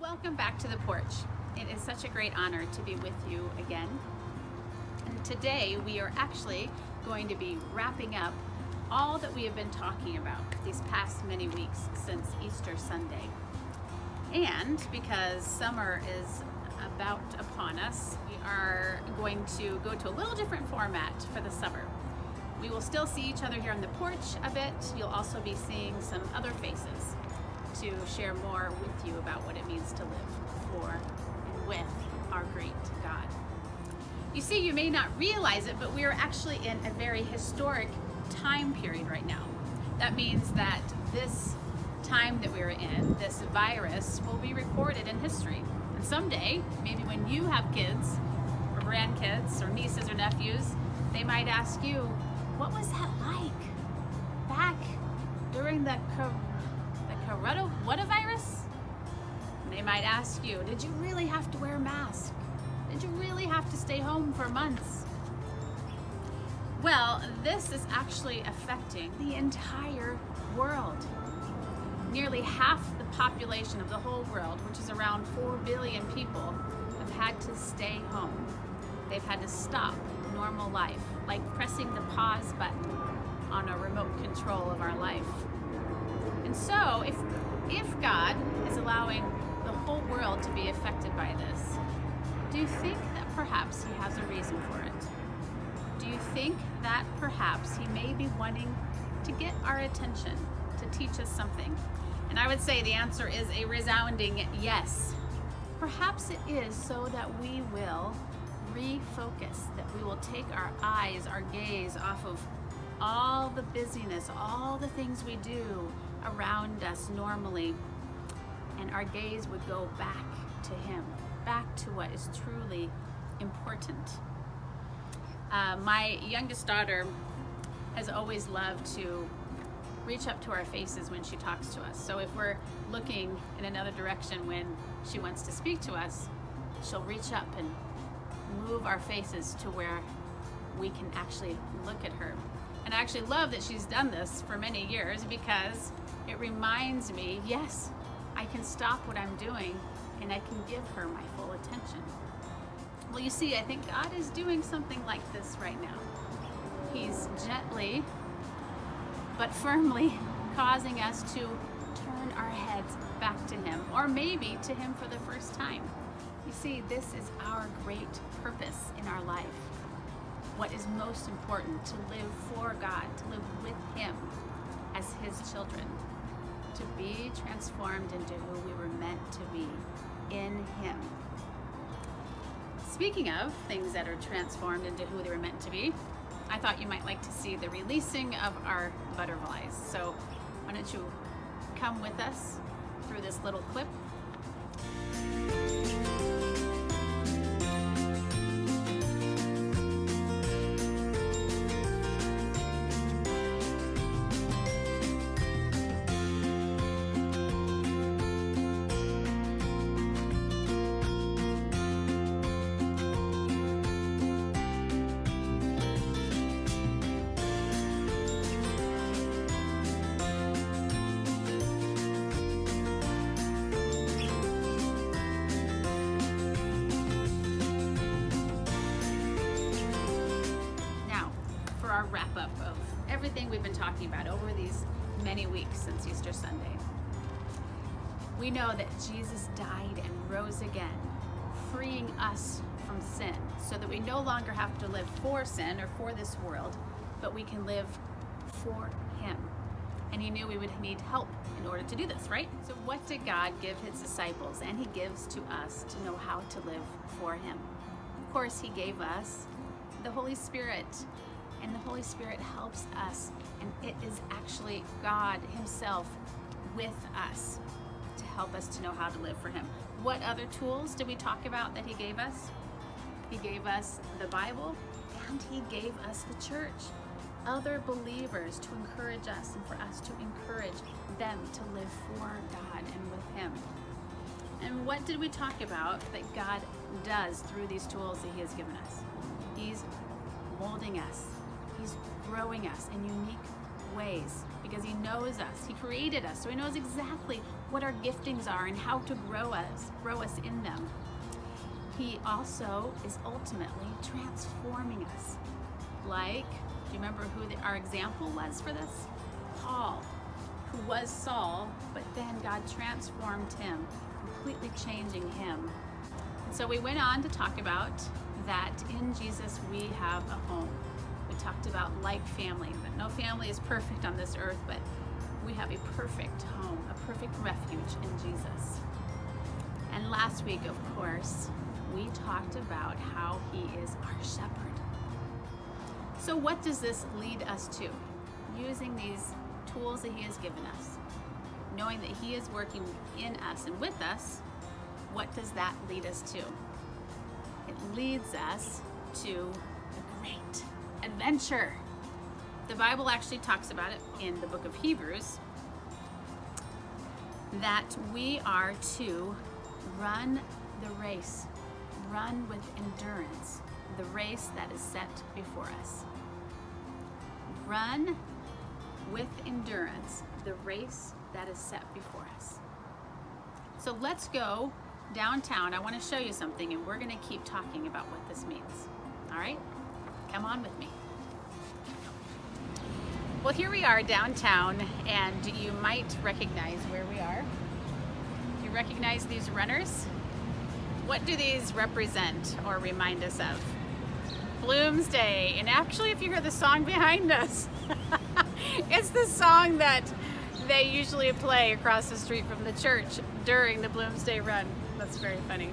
Welcome back to the porch. It is such a great honor to be with you again. And today we are actually going to be wrapping up all that we have been talking about these past many weeks since Easter Sunday. And because summer is about upon us, we are going to go to a little different format for the summer. We will still see each other here on the porch a bit. You'll also be seeing some other faces to share more with you about what it means to live for and with our great God. You see, you may not realize it, but we are actually in a very historic time period right now. That means that this time that we're in, this virus, will be recorded in history. And someday, maybe when you have kids or grandkids or nieces or nephews, they might ask you, what was that like back during the coronavirus? And they might ask you, did you really have to wear a mask? Did you really have to stay home for months? Well, this is actually affecting the entire world. Nearly half the population of the whole world, which is around 4 billion people, have had to stay home. They've had to stop normal life, like pressing the pause button on a remote control of our life. And so, if God is allowing the whole world to be affected by this, do you think that perhaps He has a reason for it? Do you think that perhaps He may be wanting to get our attention, to teach us something? And I would say the answer is a resounding yes. Perhaps it is so that we will refocus, that we will take our eyes, our gaze off of all the busyness, all the things we do around us normally, and our gaze would go back to Him, back to what is truly important. My youngest daughter has always loved to reach up to our faces when she talks to us. So if we're looking in another direction when she wants to speak to us, she'll reach up and move our faces to where we can actually look at her. And I actually love that she's done this for many years, because it reminds me, yes, I can stop what I'm doing and I can give her my full attention. Well, you see, I think God is doing something like this right now. He's gently but firmly causing us to turn our heads back to Him, or maybe to Him for the first time. You see, this is our great purpose in our life. What is most important, to live for God, to live with Him as His children, to be transformed into who we were meant to be in Him. Speaking of things that are transformed into who they were meant to be, I thought you might like to see the releasing of our butterflies. So why don't you come with us through this little clip. Our wrap up of everything we've been talking about over these many weeks since Easter Sunday. We know that Jesus died and rose again, freeing us from sin, so that we no longer have to live for sin or for this world, but we can live for Him. And He knew we would need help in order to do this, right? So what did God give His disciples, and He gives to us, to know how to live for Him? Of course, He gave us the Holy Spirit. And the Holy Spirit helps us, and it is actually God Himself with us to help us to know how to live for Him. What other tools did we talk about that He gave us? He gave us the Bible, and He gave us the church, other believers to encourage us and for us to encourage them to live for God and with Him. And what did we talk about that God does through these tools that He has given us? He's molding us. He's growing us in unique ways, because he knows us. He created us, so he knows exactly what our giftings are and how to grow us in them. He also is ultimately transforming us. Like, do you remember who our example was for this? Paul, who was Saul, but then God transformed him, completely changing him. And so we went on to talk about that in Jesus we have a home. We talked about like family, that no family is perfect on this earth, but we have a perfect home, a perfect refuge in Jesus. And last week, of course, we talked about how he is our shepherd. So what does this lead us to? Using these tools that he has given us, knowing that he is working in us and with us, what does that lead us to? It leads us to a great adventure. The Bible actually talks about it in the book of Hebrews, that we are to run the race, run with endurance, the race that is set before us. Run with endurance, the race that is set before us. So let's go downtown. I want to show you something, and we're going to keep talking about what this means. All right? Come on with me. Well, here we are downtown, and you might recognize where we are. You recognize these runners? What do these represent or remind us of? Bloomsday. And actually, if you hear the song behind us, it's the song that they usually play across the street from the church during the Bloomsday run. That's very funny.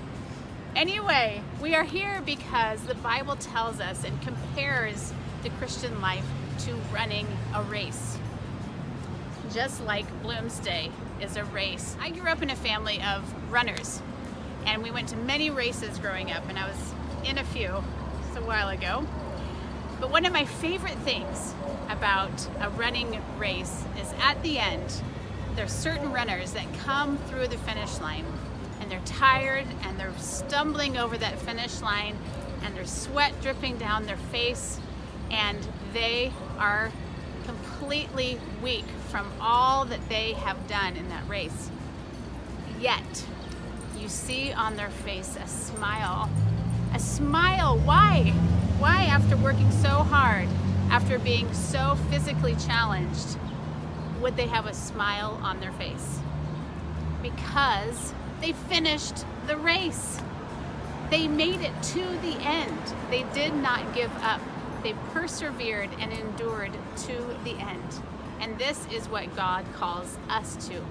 Anyway, we are here because the Bible tells us and compares the Christian life to running a race. Just like Bloomsday is a race. I grew up in a family of runners, and we went to many races growing up, and I was in a few just a while ago. But one of my favorite things about a running race is at the end, there's certain runners that come through the finish line, and they're tired, and they're stumbling over that finish line, and there's sweat dripping down their face, and they are completely weak from all that they have done in that race. Yet, you see on their face a smile. A smile. Why? Why, after working so hard, after being so physically challenged, would they have a smile on their face? Because they finished the race. They made it to the end. They did not give up. They persevered and endured to the end. And this is what God calls us to.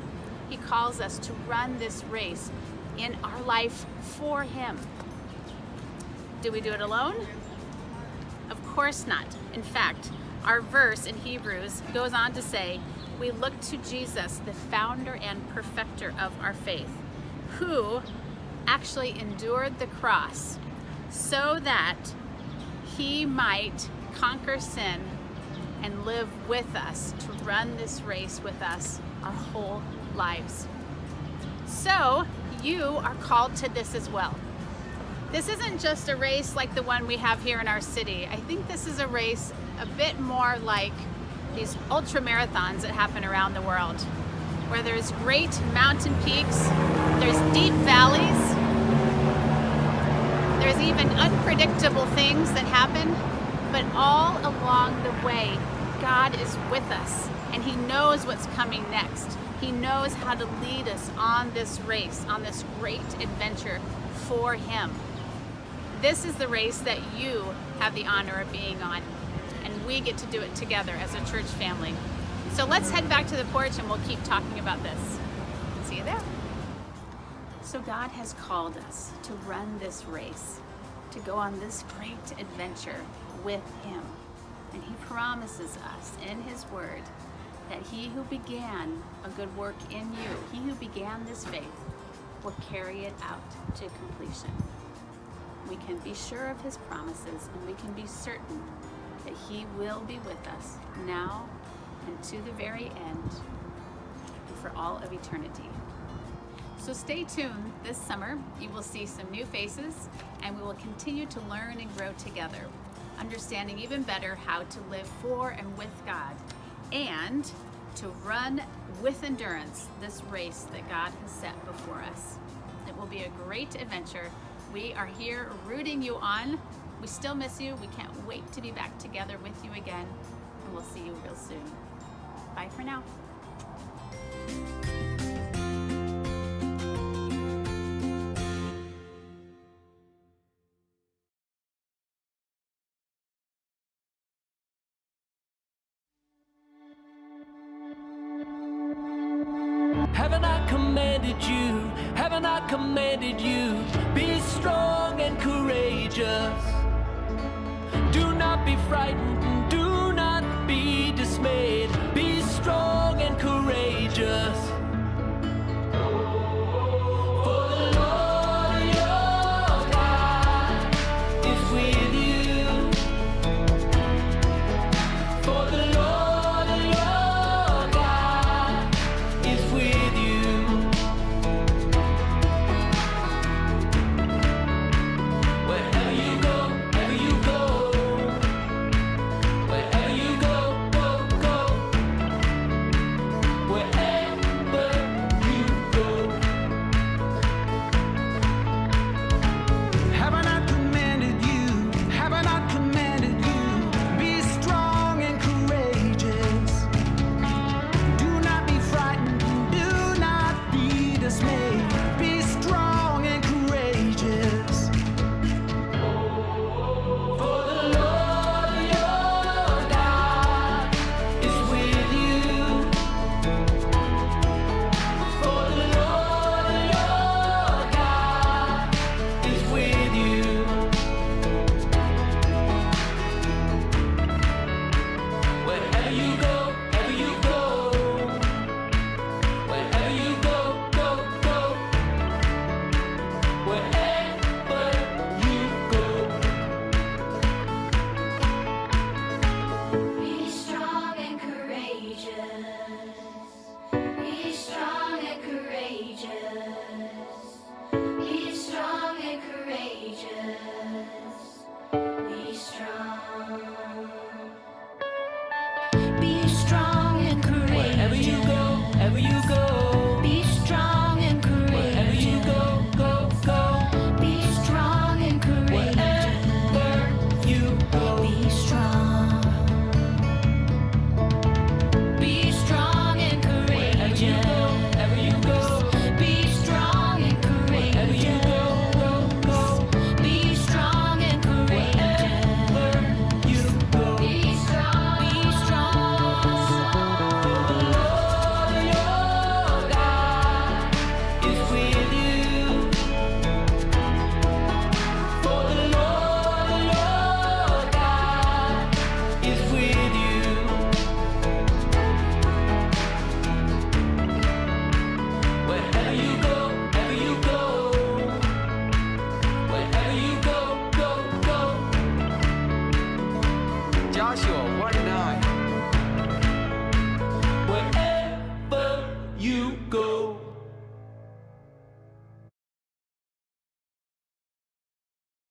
He calls us to run this race in our life for him. Do we do it alone? Of course not. In fact, our verse in Hebrews goes on to say, we look to Jesus, the founder and perfecter of our faith, who actually endured the cross so that he might conquer sin and live with us, to run this race with us our whole lives. So you are called to this as well. This isn't just a race like the one we have here in our city. I think this is a race a bit more like these ultra marathons that happen around the world, where there's great mountain peaks, there's deep valleys, there's even unpredictable things that happen, but all along the way, God is with us, and he knows what's coming next. He knows how to lead us on this race, on this great adventure for him. This is the race that you have the honor of being on, and we get to do it together as a church family. So let's head back to the porch and we'll keep talking about this. See you there. So God has called us to run this race, to go on this great adventure with him. And he promises us in his word that he who began a good work in you, he who began this faith, will carry it out to completion. We can be sure of his promises, and we can be certain that he will be with us now and to the very end and for all of eternity. So stay tuned this summer. You will see some new faces, and we will continue to learn and grow together, understanding even better how to live for and with God, and to run with endurance this race that God has set before us. It will be a great adventure. We are here rooting you on. We still miss you. We can't wait to be back together with you again, and we'll see you real soon. Bye for now. Haven't I commanded you? Haven't I commanded you? Be strong and courageous. Do not be frightened, do not be dismayed.